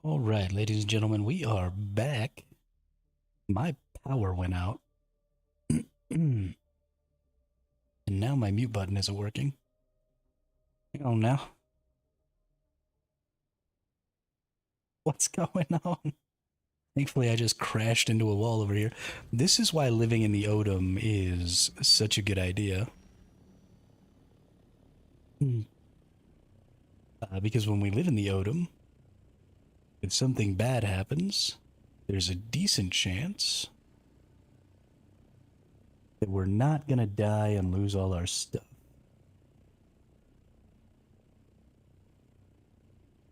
All right, ladies and gentlemen, we are back. My power went out, and now my mute button isn't working. Hang on now. What's going on? Thankfully, I just crashed into a wall over here. This is why living in the Odom is such a good idea. Because when we live in the Odom, if something bad happens, there's a decent chance that we're not going to die and lose all our stuff.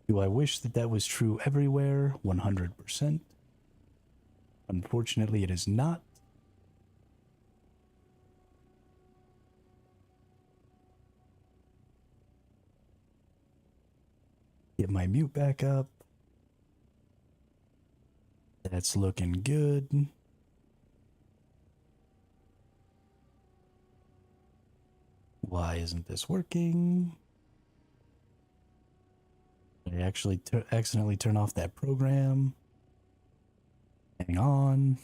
Do I wish that that was true everywhere? 100%. Unfortunately, it is not. Get my mute back up. That's looking good. Why isn't this working? Did I actually accidentally turn off that program? Hang on.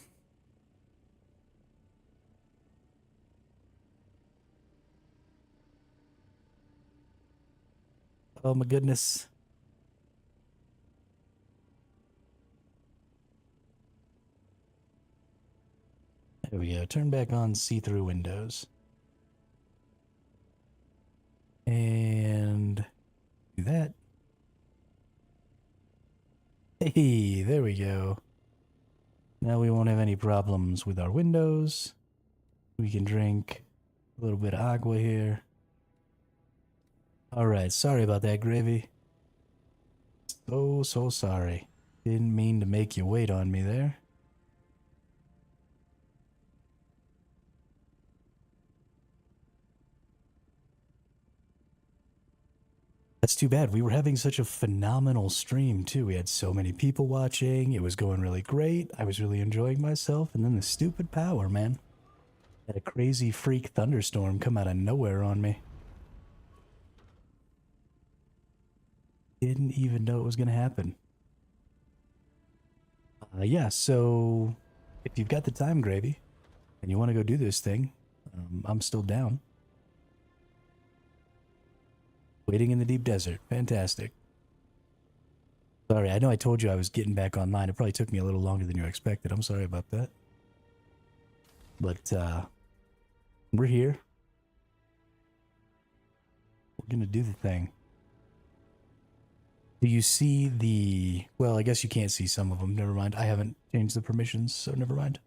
Oh my goodness. There we go. Turn back on see-through windows. And do that. Hey, there we go. Now we won't have any problems with our windows. We can drink a little bit of agua here. Alright, sorry about that, Gravy. So sorry. Didn't mean to make you wait on me there. That's too bad. We were having such a phenomenal stream, too. We had so many people watching. It was going really great. I was really enjoying myself. And then the stupid power, man. Had a crazy freak thunderstorm come out of nowhere on me. Didn't even know it was going to happen. Yeah, so if you've got the time, Gravy, and you want to go do this thing, I'm still down. Waiting in the deep desert. Fantastic. Sorry, I know I told you I was getting back online. It probably took me a little longer than you expected. I'm sorry about that. But, we're here. We're gonna do the thing. Do you see the... Well, I guess you can't see some of them. Never mind. I haven't changed the permissions, so never mind.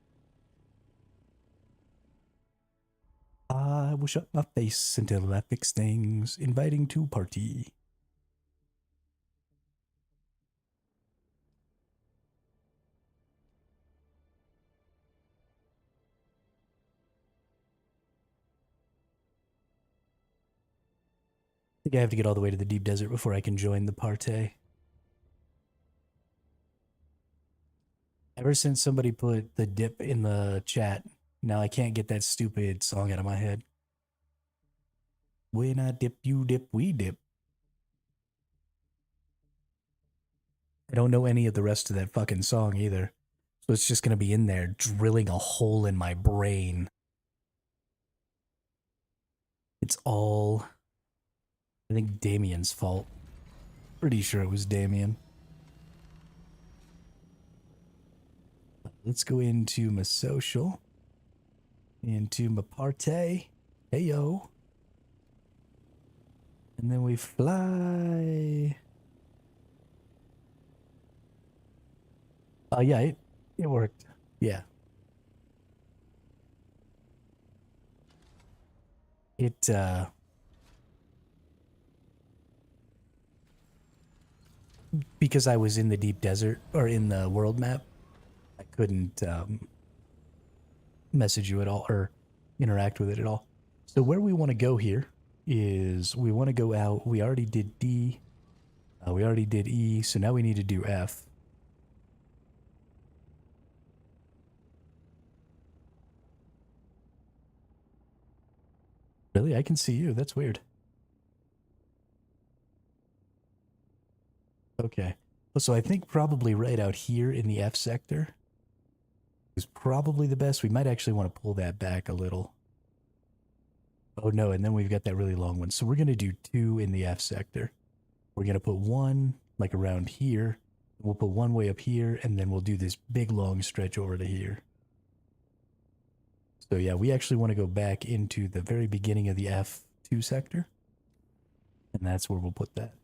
I will shut my face until I fix things. Inviting to party. I think I have to get all the way to the deep desert before I can join the party. Ever since somebody put the dip in the chat, now I can't get that stupid song out of my head. When I dip, you dip, we dip. I don't know any of the rest of that fucking song either. So it's just gonna be in there drilling a hole in my brain. It's all, I think, Damien's fault. Pretty sure it was Damien. Let's go into my social. Into my party. Hey yo. And then we fly. Oh yeah, it worked. Yeah. It because I was in the deep desert or in the world map, I couldn't message you at all or interact with it at all. So where we want to go here is we want to go out. We already did D. We already did E. So now we need to do F. Really? I can see you. That's weird. Okay. So I think probably right out here in the F sector is probably the best. We might actually want to pull that back a little. Oh no, and then we've got that really long one. So we're going to do 2 in the F sector. We're going to put 1 like around here. We'll put 1 way up here, and then we'll do this big long stretch over to here. So yeah, we actually want to go back into the very beginning of the F2 sector. And that's where we'll put that.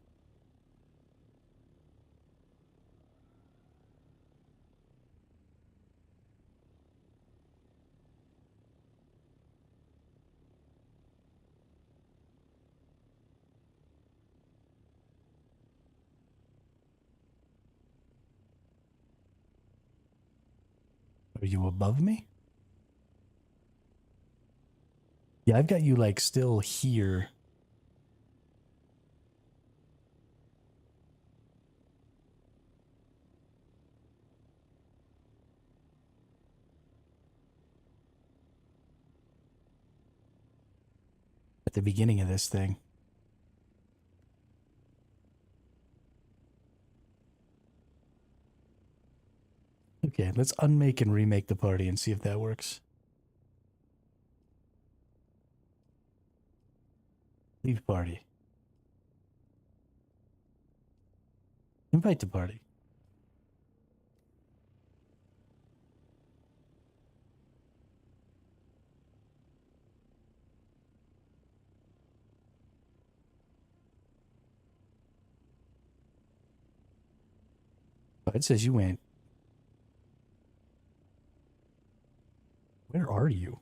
Are you above me? Yeah, I've got you like still here. At the beginning of this thing. Okay, let's unmake and remake the party and see if that works. Leave party. Invite to party. Oh, it says you went. Where are you?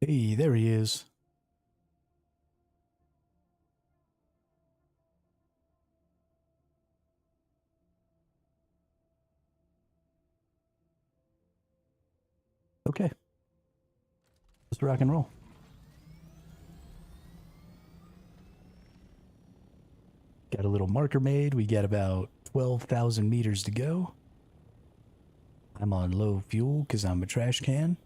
Hey, there he is. Okay, let's rock and roll. Got a little marker made. We got about 12,000 meters to go. I'm on low fuel because I'm a trash can.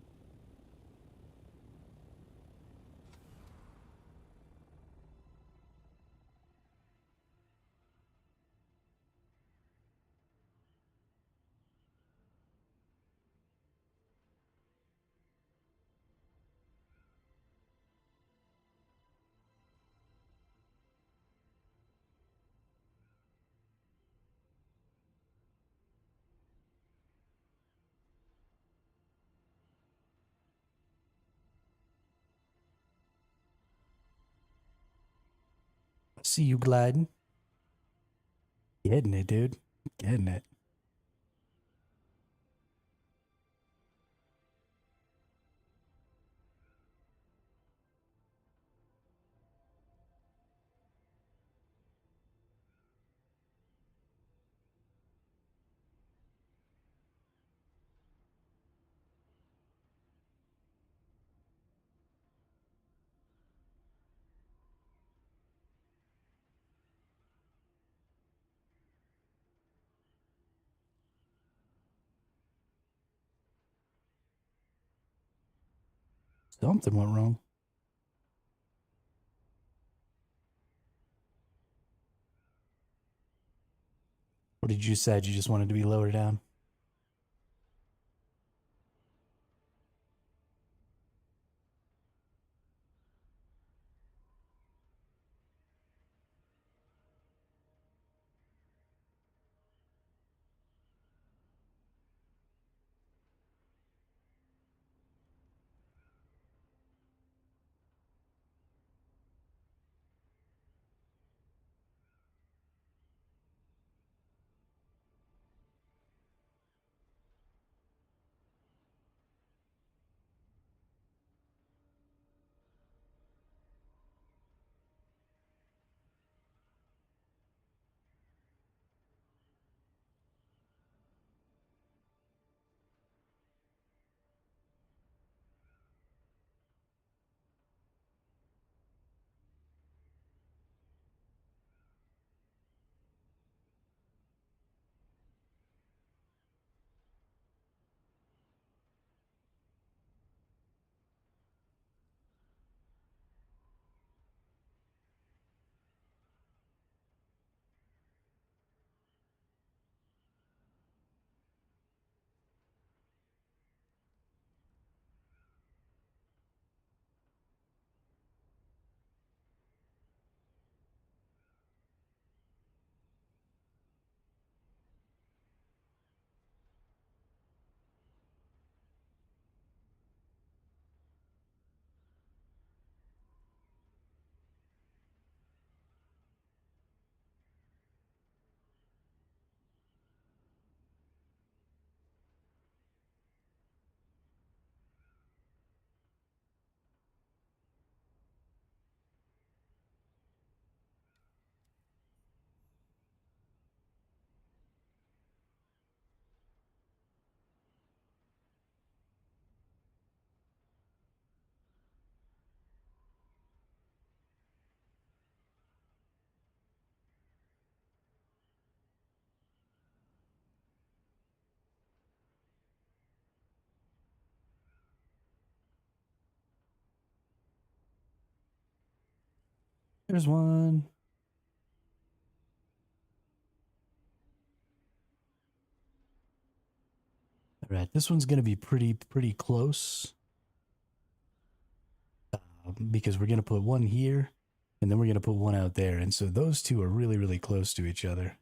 See you gliding. Getting it, dude. Getting it. Something went wrong. What did you decide? You just wanted to be lower down? There's one. All right, this one's gonna be pretty close because we're gonna put one here, and then we're gonna put one out there, and so those two are really close to each other.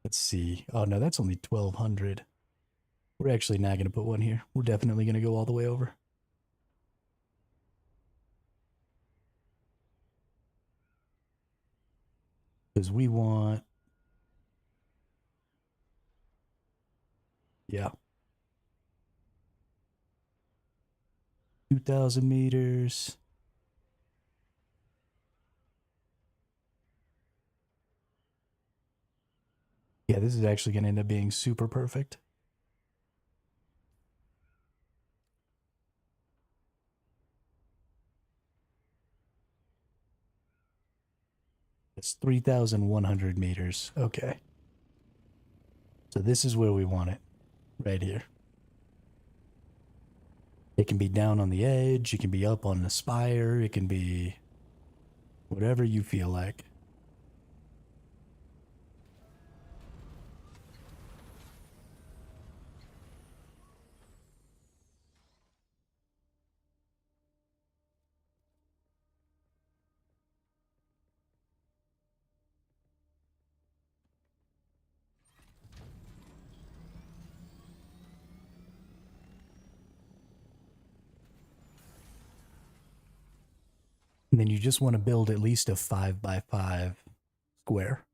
Let's see. Oh no, that's only 1,200. We're actually not gonna put one here. We're definitely gonna go all the way over because we want, yeah, 2,000 meters. Yeah, this is actually gonna end up being super perfect. It's 3,100 meters. Okay. So this is where we want it, right here. It can be down on the edge, it can be up on the spire, it can be whatever you feel like. And then you just want to build at least a 5x5 square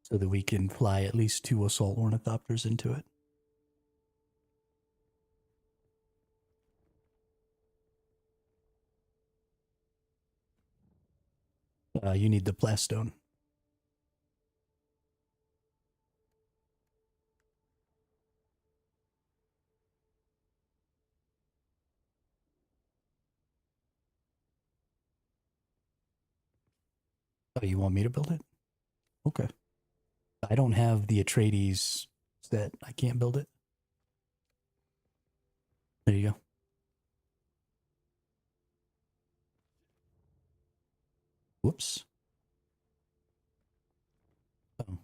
so that we can fly at least 2 assault ornithopters into it. You need the plastone. Oh, you want me to build it? Okay. I don't have the Atreides set. I can't build it. There you go. Whoops. Oh.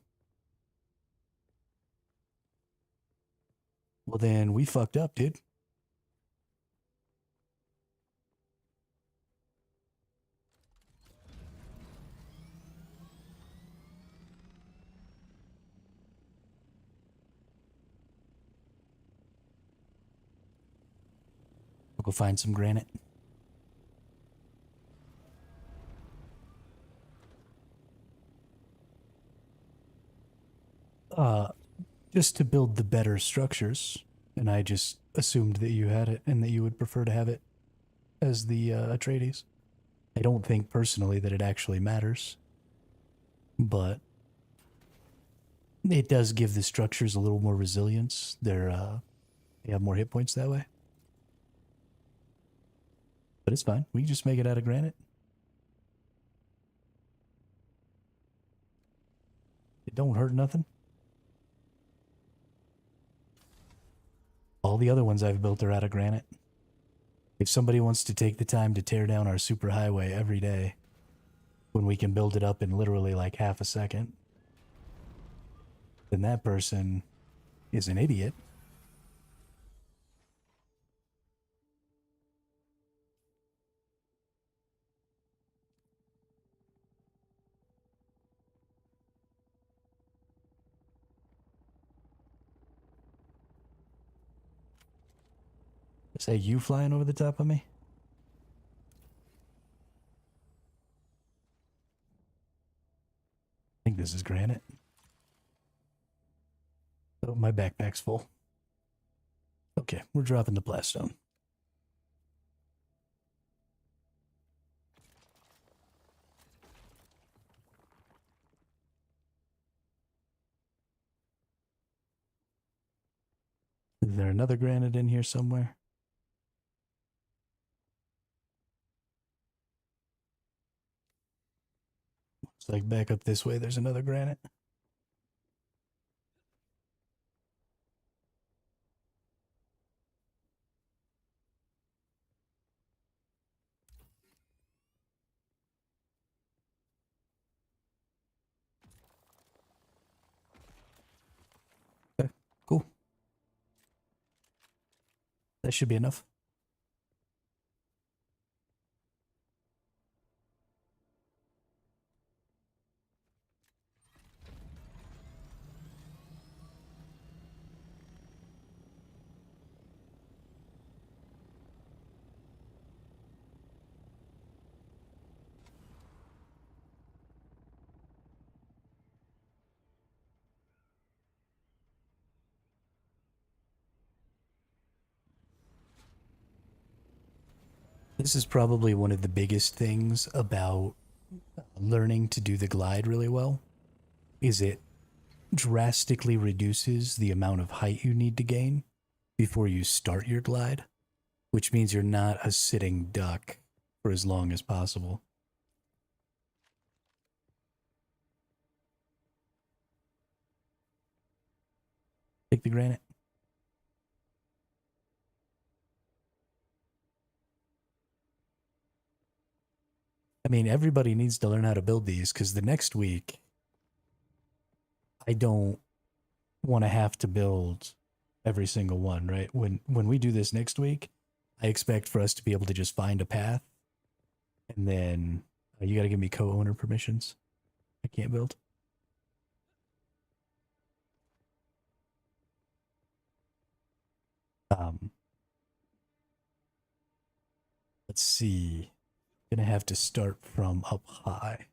Well, then we fucked up, dude. We'll go find some granite. Uh, just to build the better structures. And I just assumed that you had it and that you would prefer to have it as the Atreides. I don't think personally that it actually matters, but it does give the structures a little more resilience. They have more hit points that way. But it's fine. We can just make it out of granite. It don't hurt nothing. All the other ones I've built are out of granite. If somebody wants to take the time to tear down our superhighway every day, when we can build it up in literally like half a second, then that person is an idiot. Is that you flying over the top of me? I think this is granite. Oh, my backpack's full. Okay, we're dropping the blaststone. Is there another granite in here somewhere? It's like back up this way, there's another granite. That should be enough. This is probably one of the biggest things about learning to do the glide really well is it drastically reduces the amount of height you need to gain before you start your glide, which means you're not a sitting duck for as long as possible. Take the granite. I mean, everybody needs to learn how to build these because the next week, I don't want to have to build every single one, right? When we do this next week, I expect for us to be able to just find a path, and then you got to give me co-owner permissions. I can't build. Um, let's see. Gonna have to start from up high.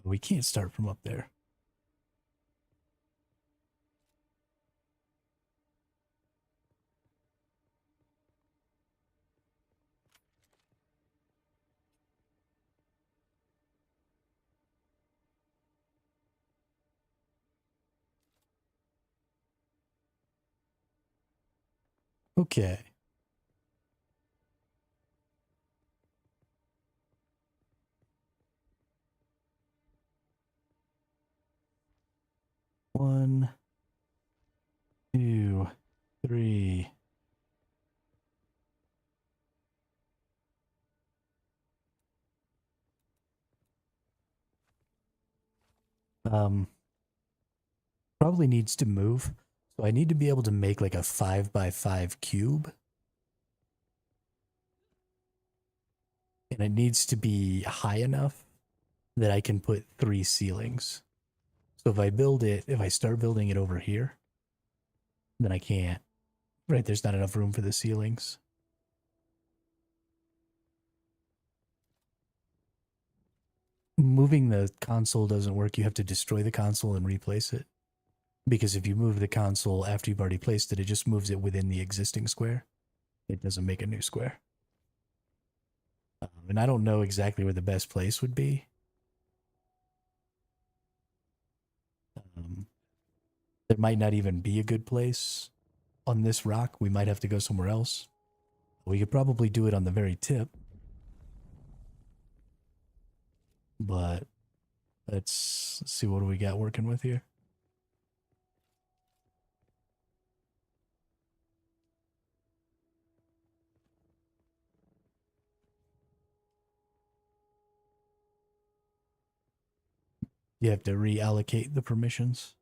We can't start from up there. Okay. One, two, three. Um, Probably needs to move. So I need to be able to make like a 5x5 cube. And it needs to be high enough that I can put 3 ceilings. So if I start building it over here, then I can't. Right, there's not enough room for the ceilings. Moving the console doesn't work. You have to destroy the console and replace it. Because if you move the console after you've already placed it, it just moves it within the existing square. It doesn't make a new square. And I don't know exactly where the best place would be. Um, there might not even be a good place on this rock. We might have to go somewhere else. We could probably do it on the very tip. But let's see what do we got working with here. You have to reallocate the permissions.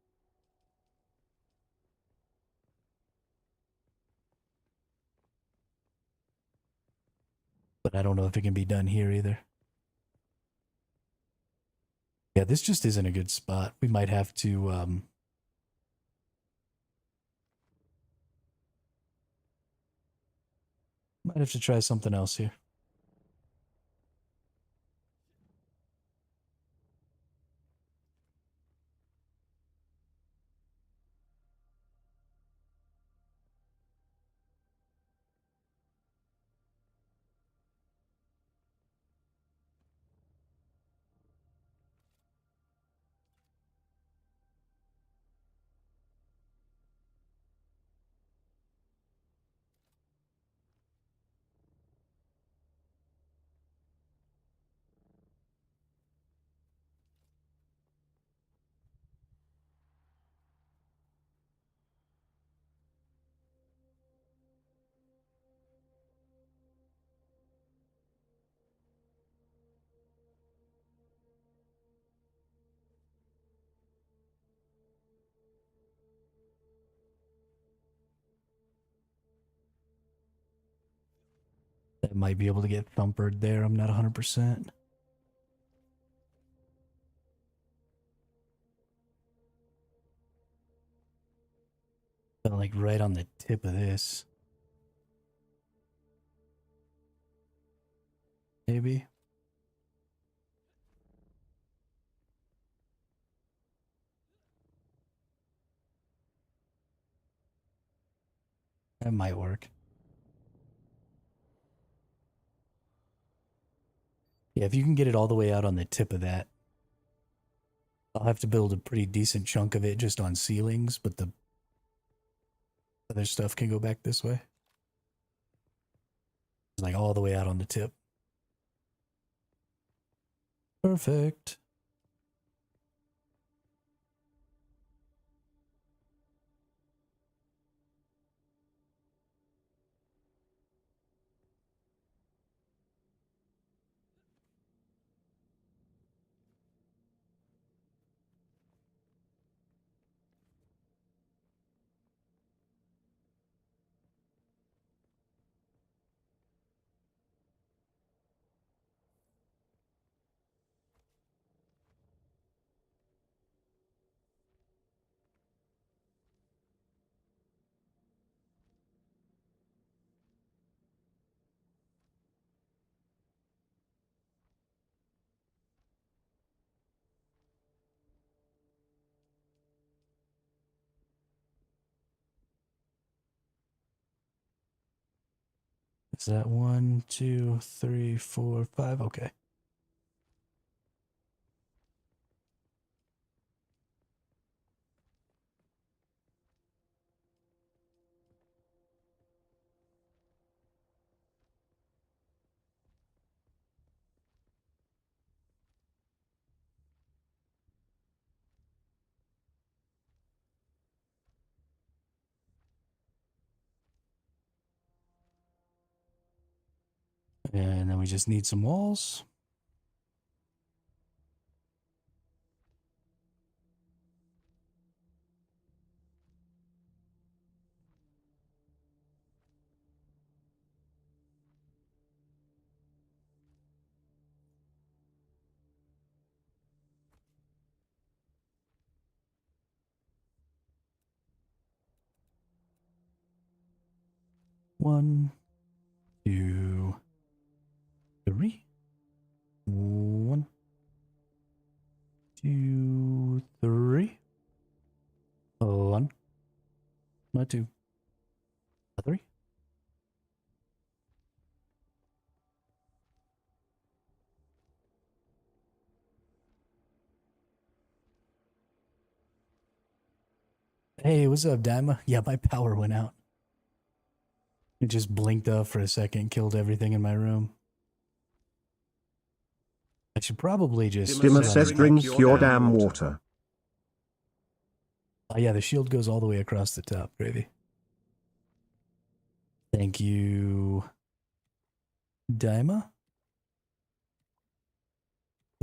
But I don't know if it can be done here either. Yeah, this just isn't a good spot. We might have to try something else here. That might be able to get thumpered there. I'm not 100%. But like right on the tip of this. Maybe. That might work. Yeah, if you can get it all the way out on the tip of that, I'll have to build a pretty decent chunk of it just on ceilings, but the other stuff can go back this way. It's like all the way out on the tip. Perfect. Is that 1, 2, 3, 4, 5? Okay. And then we just need some walls. One, two, three. 1, 2, 3. 1, not 2, 3. Hey, what's up, Daima? Yeah, my power went out. It just blinked up for a second, killed everything in my room. I should probably just... Dimmer says drink your damn water. Oh yeah, the shield goes all the way across the top, Gravy. Thank you, Daima.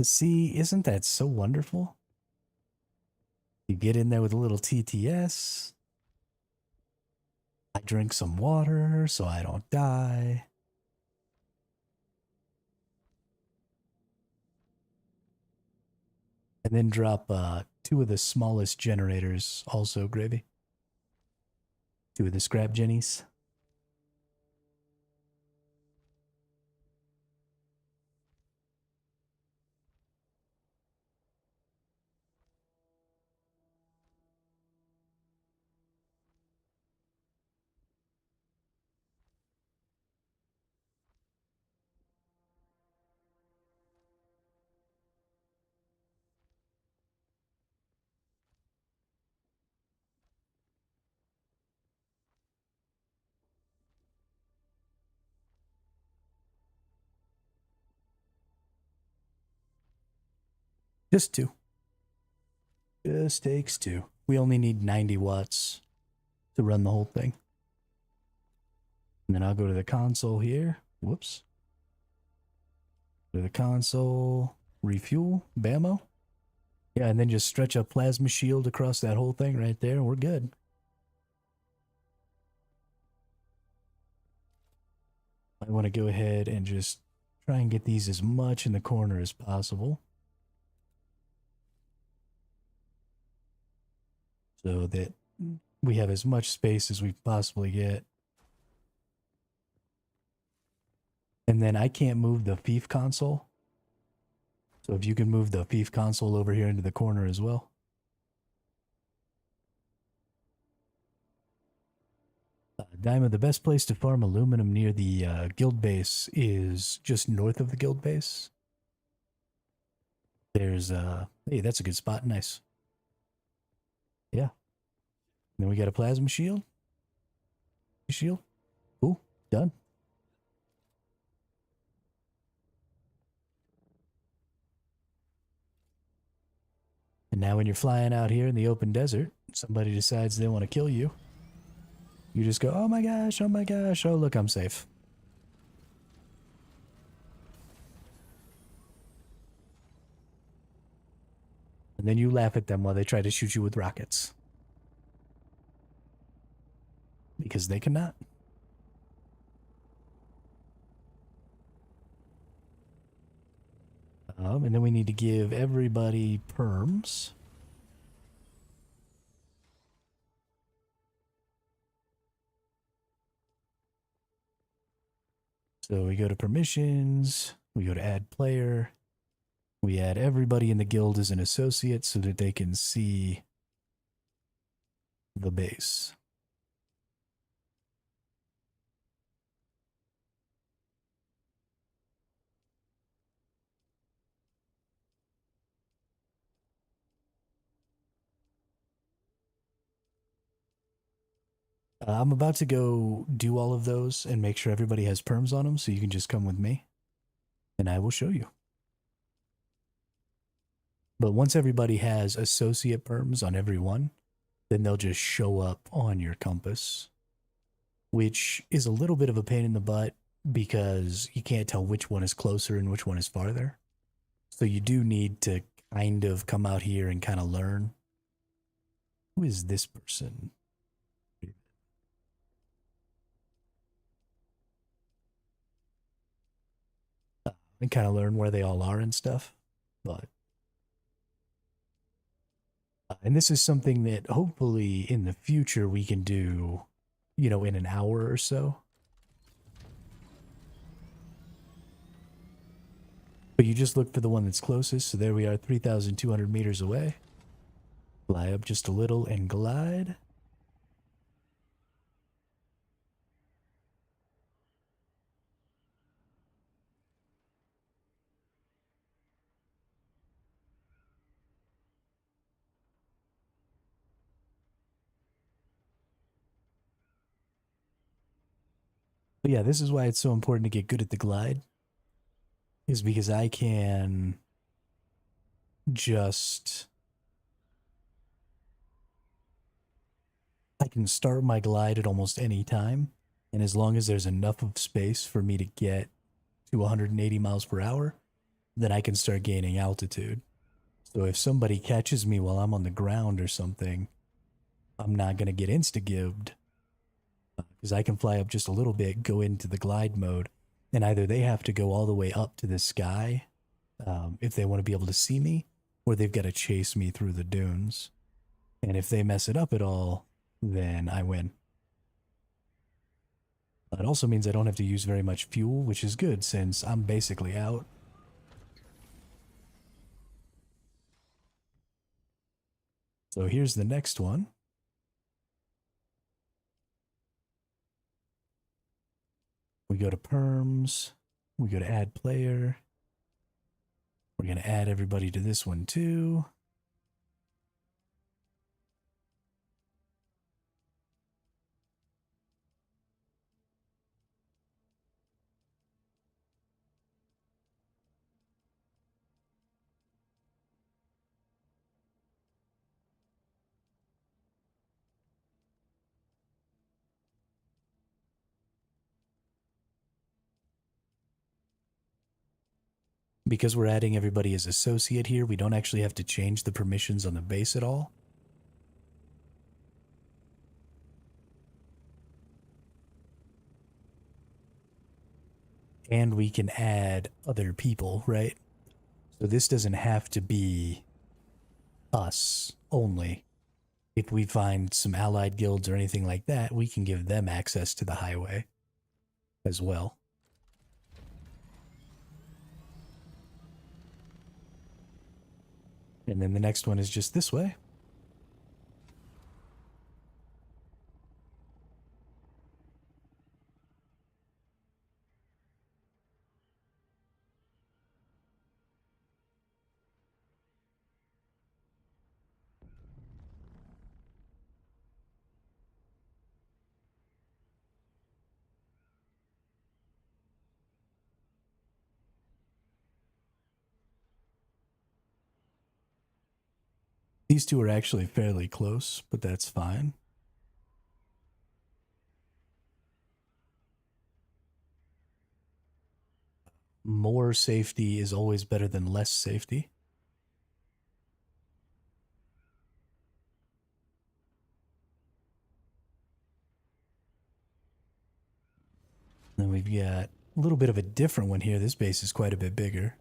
See, isn't that so wonderful? You get in there with a little TTS. I drink some water so I don't die. And then drop 2 of the smallest generators also, Gravy. 2 of the scrap jennies. Just 2. Just takes 2. We only need 90 watts to run the whole thing. And then I'll go to the console here. Whoops. Go to the console. Refuel. Bammo. Yeah, and then just stretch a plasma shield across that whole thing right there. We're good. I want to go ahead and just try and get these as much in the corner as possible, so that we have as much space as we possibly get. And then I can't move the fief console. So if you can move the fief console over here into the corner as well. Diamond, the best place to farm aluminum near the guild base is just north of the guild base. There's, hey, that's a good spot. Nice. Yeah. Then we got a plasma shield. Shield. Cool. Done. And now when you're flying out here in the open desert, somebody decides they want to kill you. You just go, oh my gosh, oh my gosh, oh look, I'm safe. And then you laugh at them while they try to shoot you with rockets. Because they cannot. And then we need to give everybody perms. So we go to permissions, we go to add player, we add everybody in the guild as an associate so that they can see the base. I'm about to go do all of those and make sure everybody has perms on them, so you can just come with me and I will show you. But once everybody has associate perms on every one, then they'll just show up on your compass, which is a little bit of a pain in the butt because you can't tell which one is closer and which one is farther. So you do need to kind of come out here and kind of learn. Who is this person? And kind of learn where they all are and stuff. But and this is something that hopefully in the future we can do, you know, in an hour or so. But you just look for the one that's closest. So there we are, 3,200 meters away. Fly up just a little and glide. But yeah, this is why it's so important to get good at the glide. Is because I can start my glide at almost any time. And as long as there's enough of space for me to get to 180 miles per hour, then I can start gaining altitude. So if somebody catches me while I'm on the ground or something, I'm not going to get insta-gibbed because I can fly up just a little bit, go into the glide mode, and either they have to go all the way up to the sky if they want to be able to see me, or they've got to chase me through the dunes. And if they mess it up at all, then I win. It also means I don't have to use very much fuel, which is good since I'm basically out. So here's the next one. We go to perms. We go to add player. We're going to add everybody to this one too. Because we're adding everybody as associate here, we don't actually have to change the permissions on the base at all. and we can add other people, right? So this doesn't have to be us only. If we find some allied guilds or anything like that, we can give them access to the highway as well. And then the next one is just this way. These two are actually fairly close, but that's fine. More safety is always better than less safety. Then we've got a little bit of a different one here. This base is quite a bit bigger.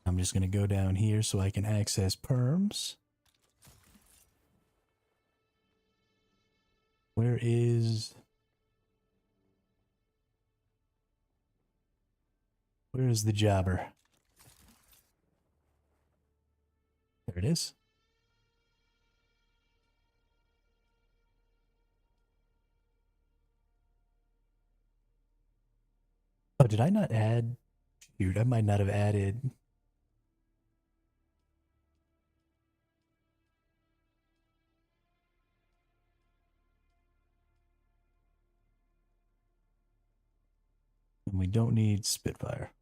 I'm just going to go down here so I can access perms. Where is the jobber? There it is. Oh, did I not add? Shoot, I might not have added. And we don't need Spitfire.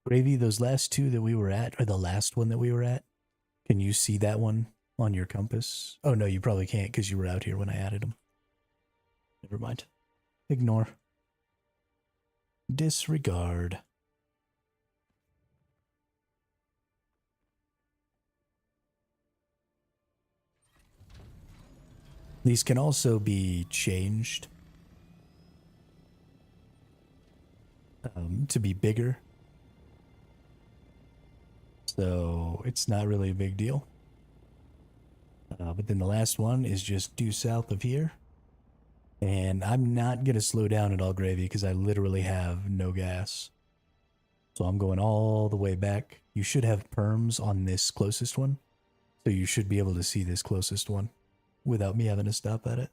Gravy, those last two that we were at, or the last one that we were at, can you see that one on your compass? Oh, no, you probably can't because you were out here when I added them. Never mind. Ignore. Disregard. These can also be changed to be bigger. So it's not really a big deal. But then the last one is just due south of here. And I'm not going to slow down at all, Gravy, because I literally have no gas. So I'm going all the way back. You should have perms on this closest one. So you should be able to see this closest one without me having to stop at it.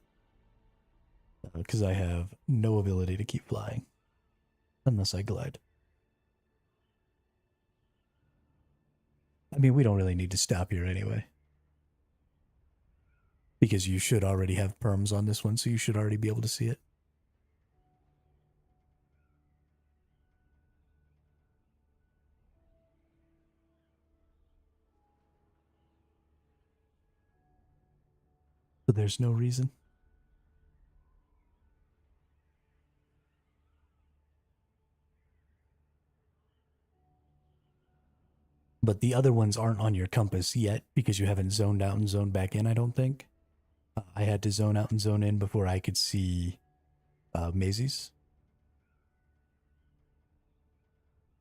Because I have no ability to keep flying. Unless I glide. I mean, we don't really need to stop here anyway. Because you should already have perms on this one, so you should already be able to see it. So there's no reason. But the other ones aren't on your compass yet because you haven't zoned out and zoned back in, I don't think. I had to zone out and zone in before I could see Maisie's.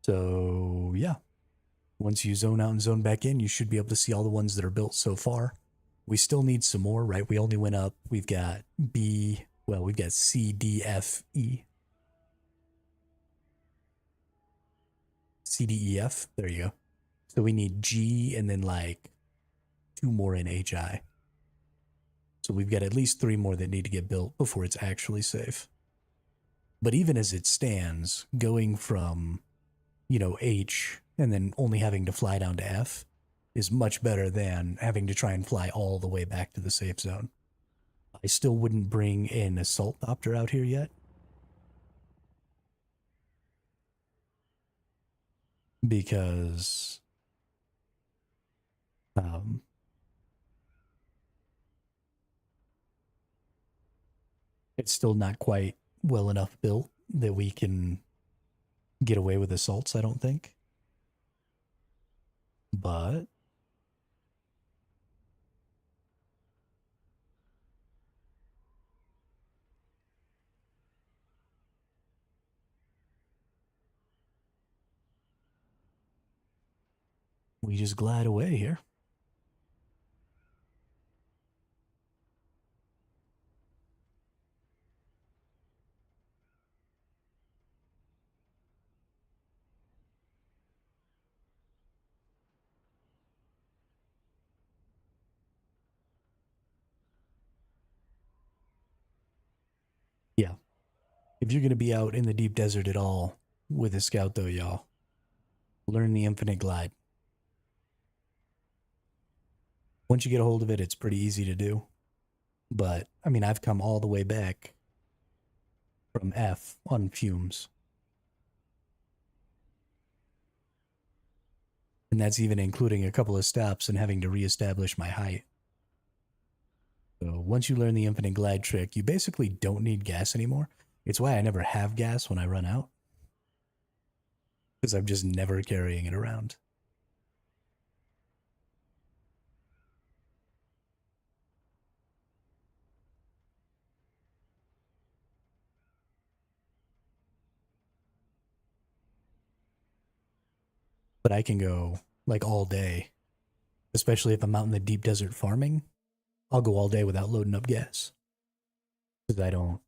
So, yeah. Once you zone out and zone back in, you should be able to see all the ones that are built so far. We still need some more, right? We only went up. We've got B, well, we've got C, D, F, E. C, D, E, F. There you go. So we need G and then like 2 more in HI. So we've got at least 3 more that need to get built before it's actually safe. But even as it stands, going from, you know, H and then only having to fly down to F is much better than having to try and fly all the way back to the safe zone. I still wouldn't bring an assault copter out here yet. Because um, it's still not quite well enough built that we can get away with assaults, I don't think. But we just glide away here. Yeah. If you're going to be out in the deep desert at all with a scout, though, y'all, learn the infinite glide. Once you get a hold of it, it's pretty easy to do. But, I mean, I've come all the way back from F on fumes. And that's even including a couple of stops and having to reestablish my height. So once you learn the infinite glide trick, you basically don't need gas anymore. It's why I never have gas when I run out, because I'm just never carrying it around. But I can go like all day, especially if I'm out in the deep desert farming. I'll go all day without loading up gas because I don't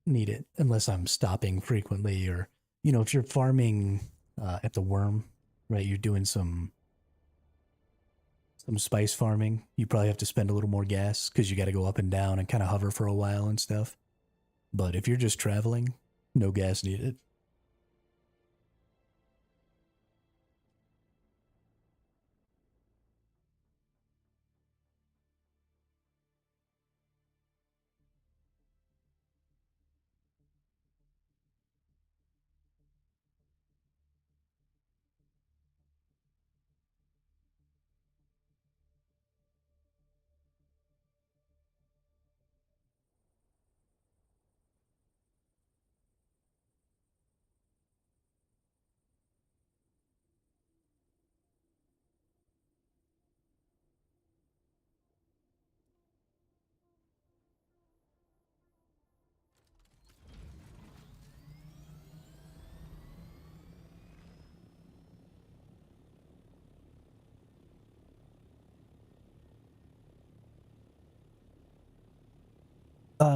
need it unless I'm stopping frequently, or if you're farming at the worm, right? You're doing some spice farming. You probably have to spend a little more gas because you got to go up and down and kind of hover for a while and stuff. But if you're just traveling, no gas needed.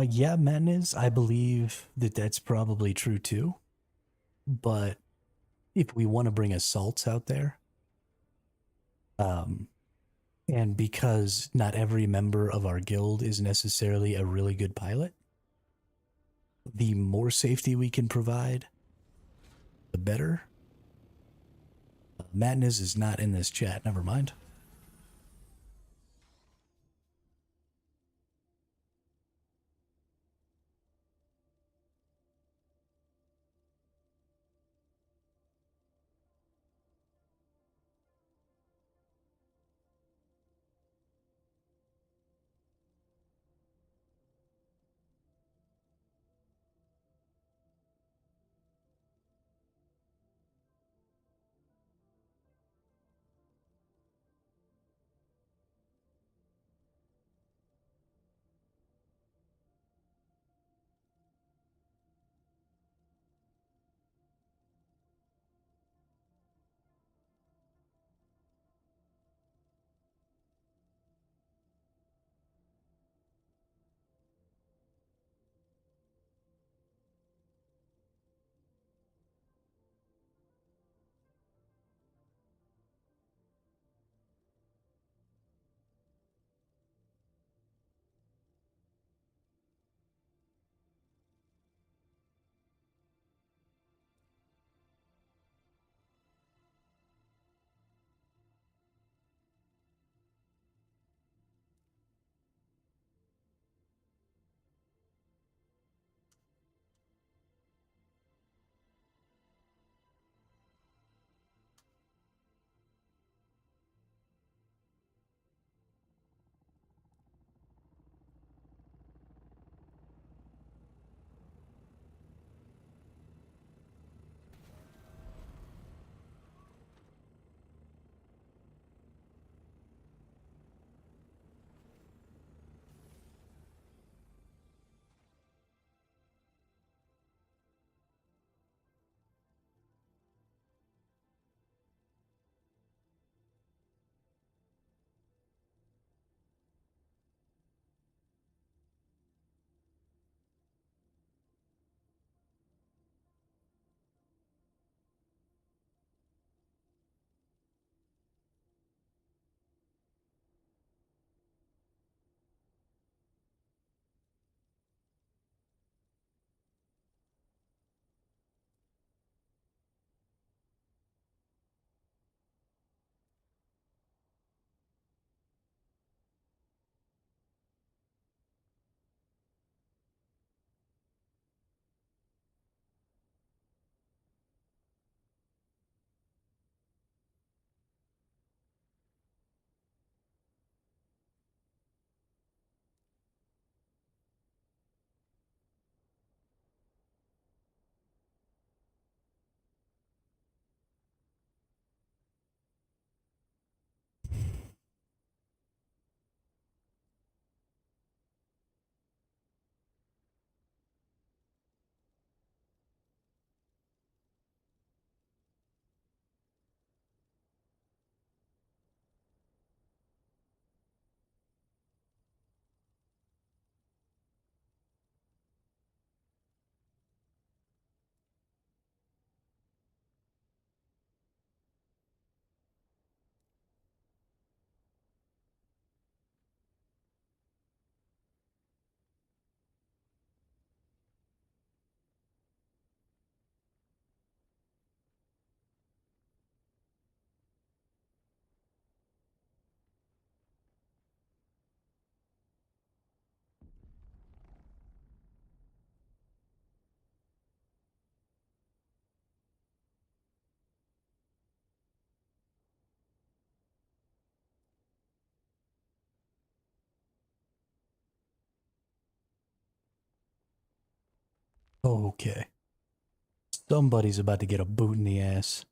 Yeah, madness. I believe that that's probably true too. But if we want to bring assaults out there, um, and because not every member of our guild is necessarily a really good pilot, the more safety we can provide, the better. Madness is not in this chat. Never mind. Okay. Somebody's about to get a boot in the ass.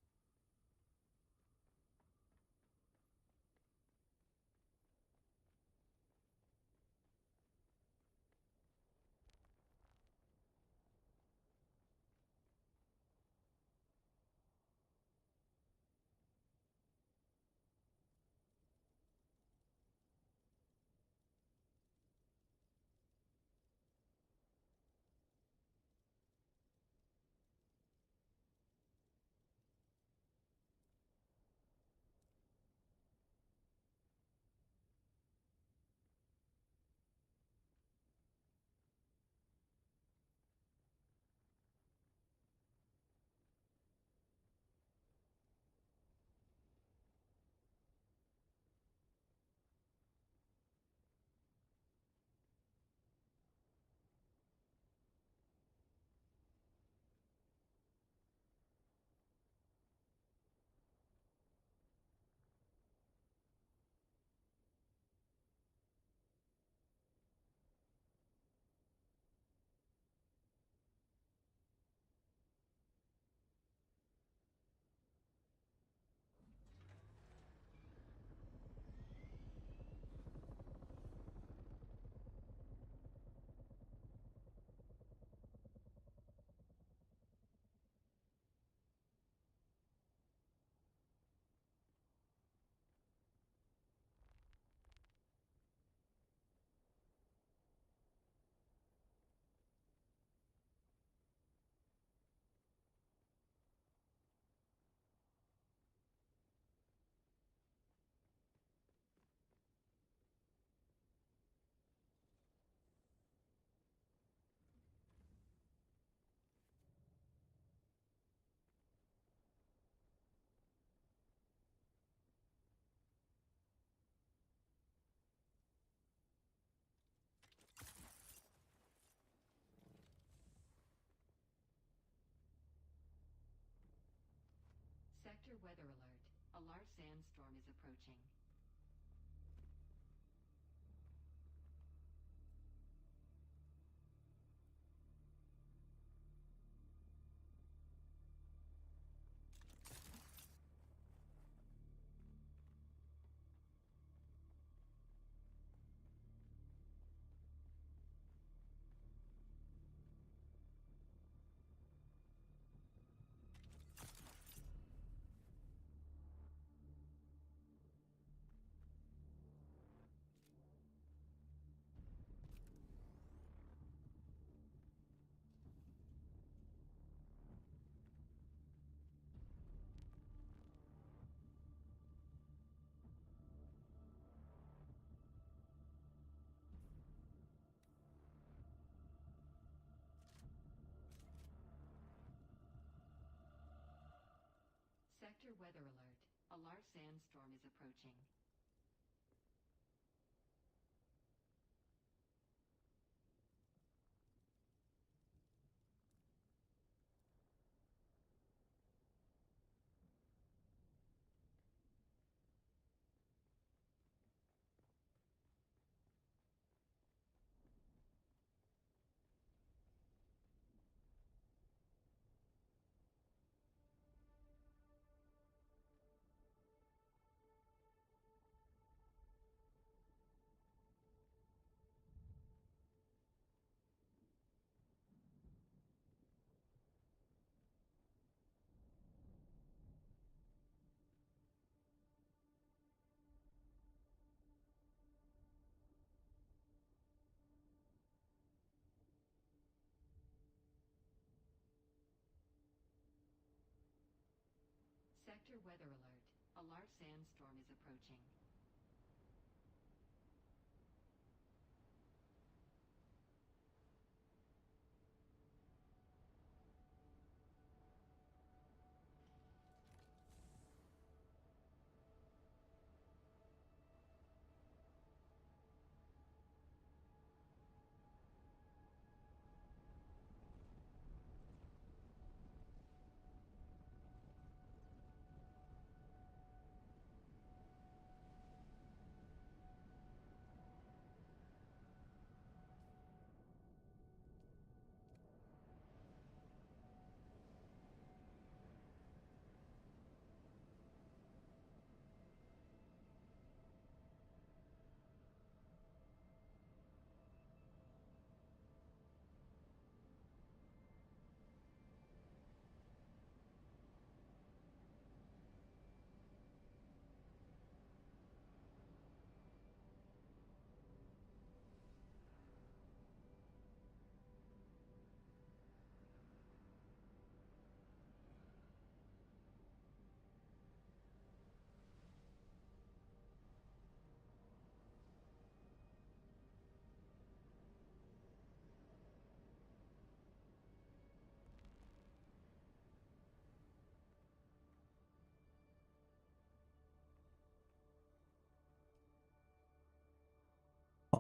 Sector weather alert. A large sandstorm is approaching. Sector weather alert. A large sandstorm is approaching. Sector weather alert. A large sandstorm is approaching.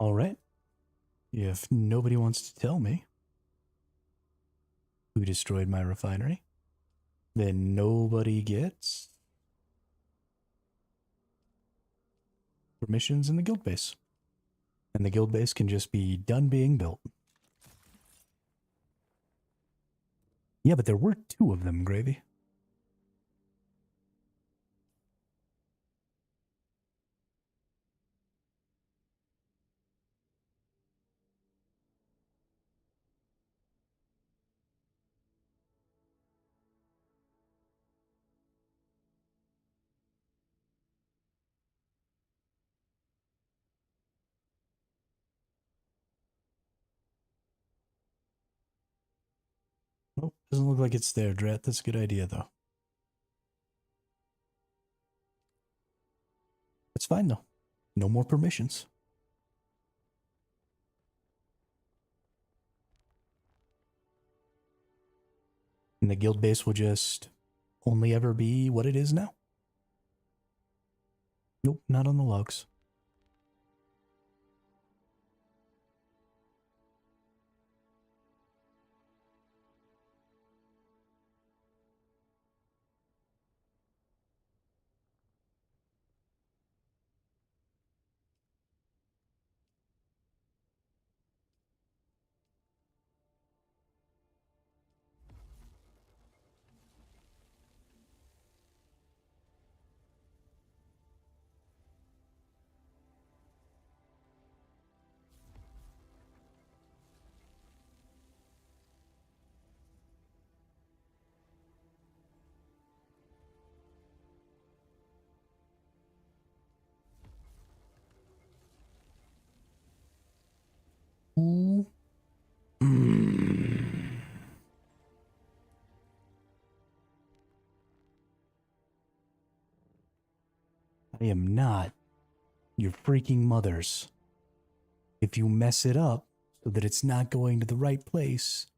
All right. If nobody wants to tell me who destroyed my refinery, then nobody gets permissions in the guild base. And the guild base can just be done being built. Yeah, but there were 2 of them, Gravy. Nope, doesn't look like it's there, Drat. That's a good idea, though. That's fine, though. No more permissions. And the guild base will just only ever be what it is now. Nope, not on the logs. Ooh. I am not your freaking mother's. If you mess it up so that it's not going to the right place,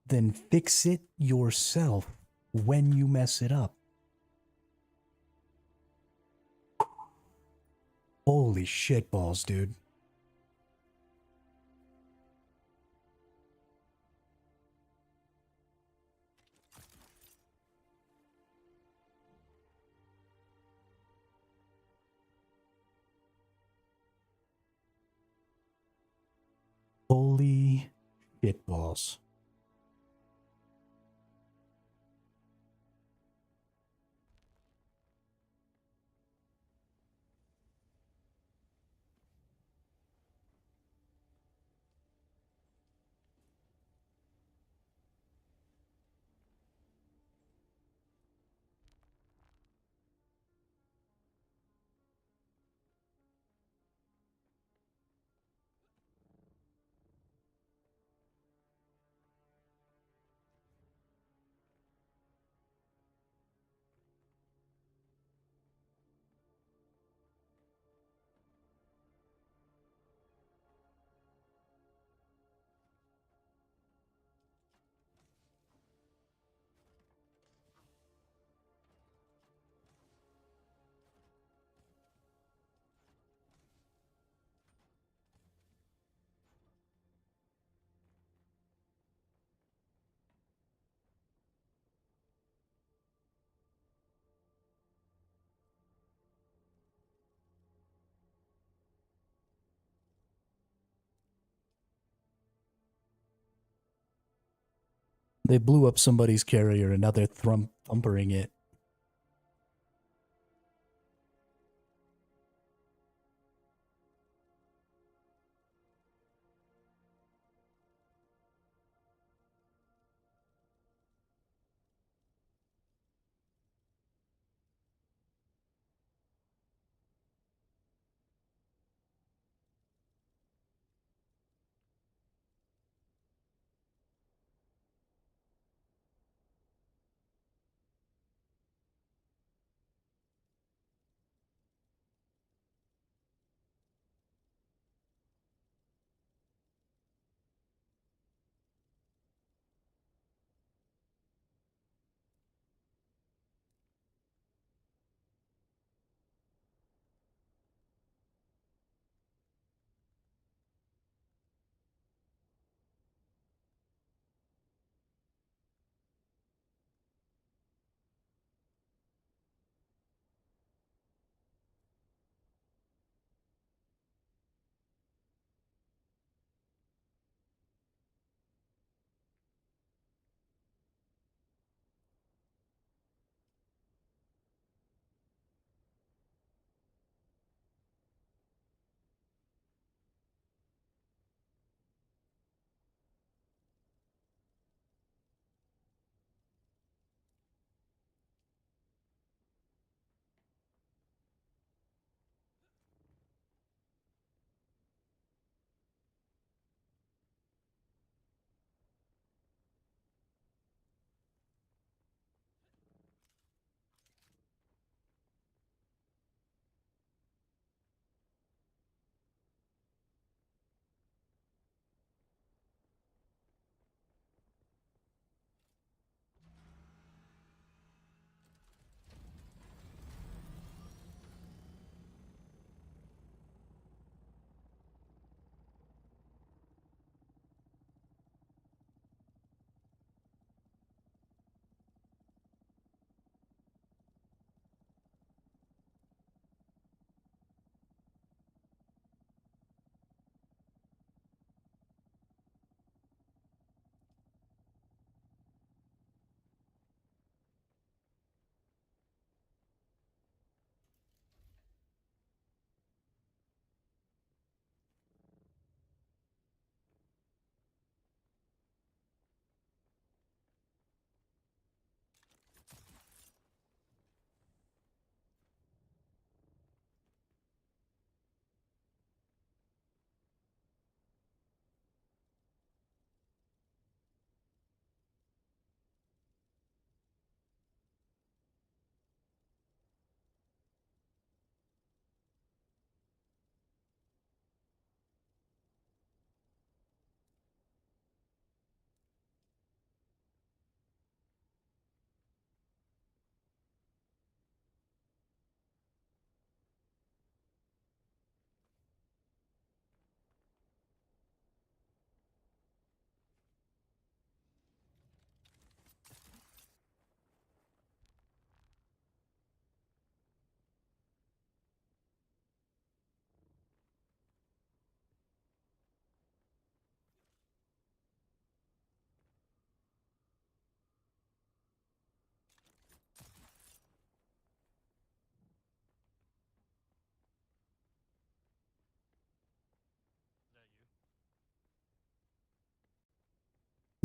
then fix it yourself when you mess it up. Holy shitballs, dude. Holy shitballs. They blew up somebody's carrier and now they're thumpering it.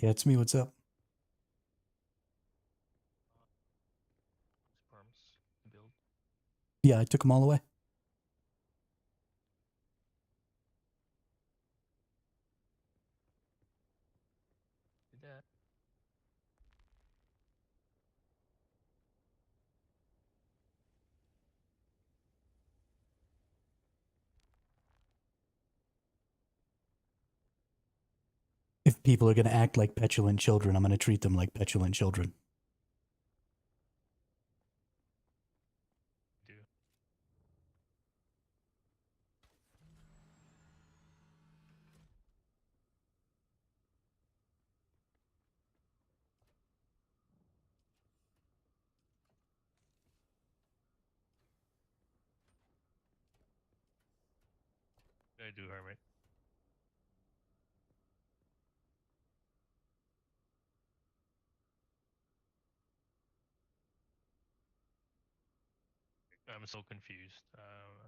Yeah, it's me. What's up? Sperms to build. Yeah, I took them all away. Did that. If people are going to act like petulant children, I'm going to treat them like petulant children. Do. I do, Hermit. I'm so confused. Hello?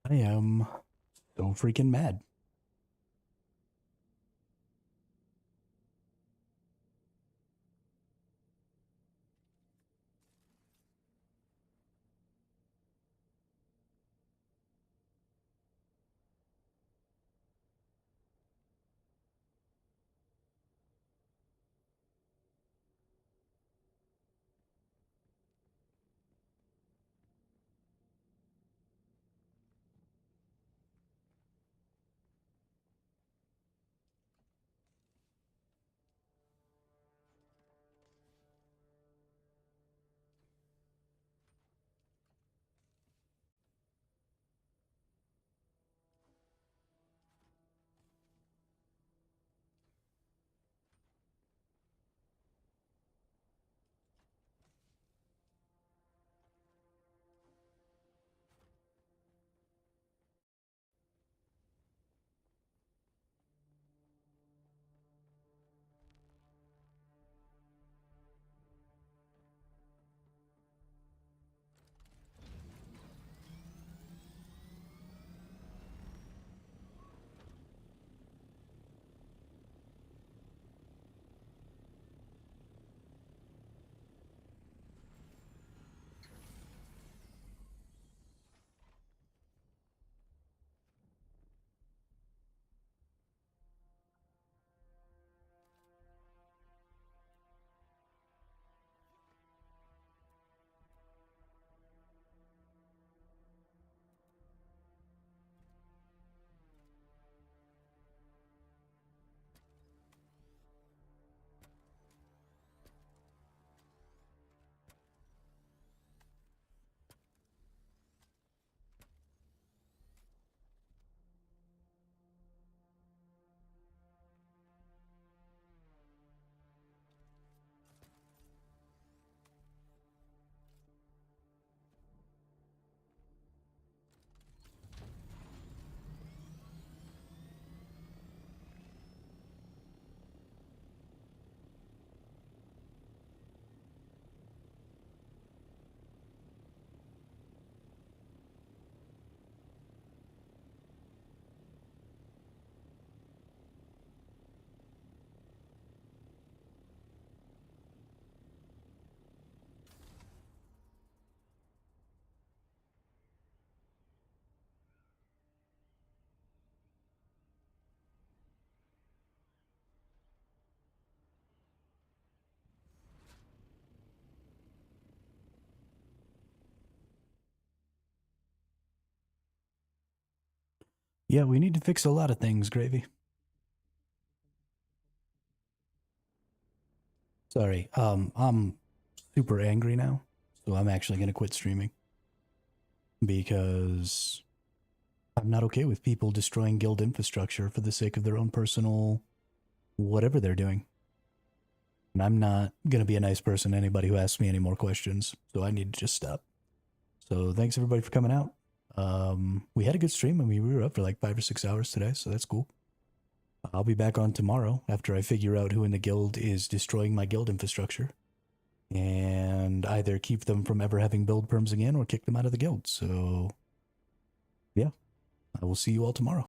I am so freaking mad. Yeah, we need to fix a lot of things, Gravy. Sorry, I'm super angry now, so I'm actually gonna quit streaming because I'm not okay with people destroying guild infrastructure for the sake of their own personal whatever they're doing. And I'm not gonna be a nice person to anybody who asks me any more questions, so I need to just stop. So thanks everybody for coming out. We had a good stream. I mean, we were up for like 5 or 6 hours today, so that's cool. I'll be back on tomorrow after I figure out who in the guild is destroying my guild infrastructure and either keep them from ever having build perms again or kick them out of the guild. So, yeah, I will see you all tomorrow.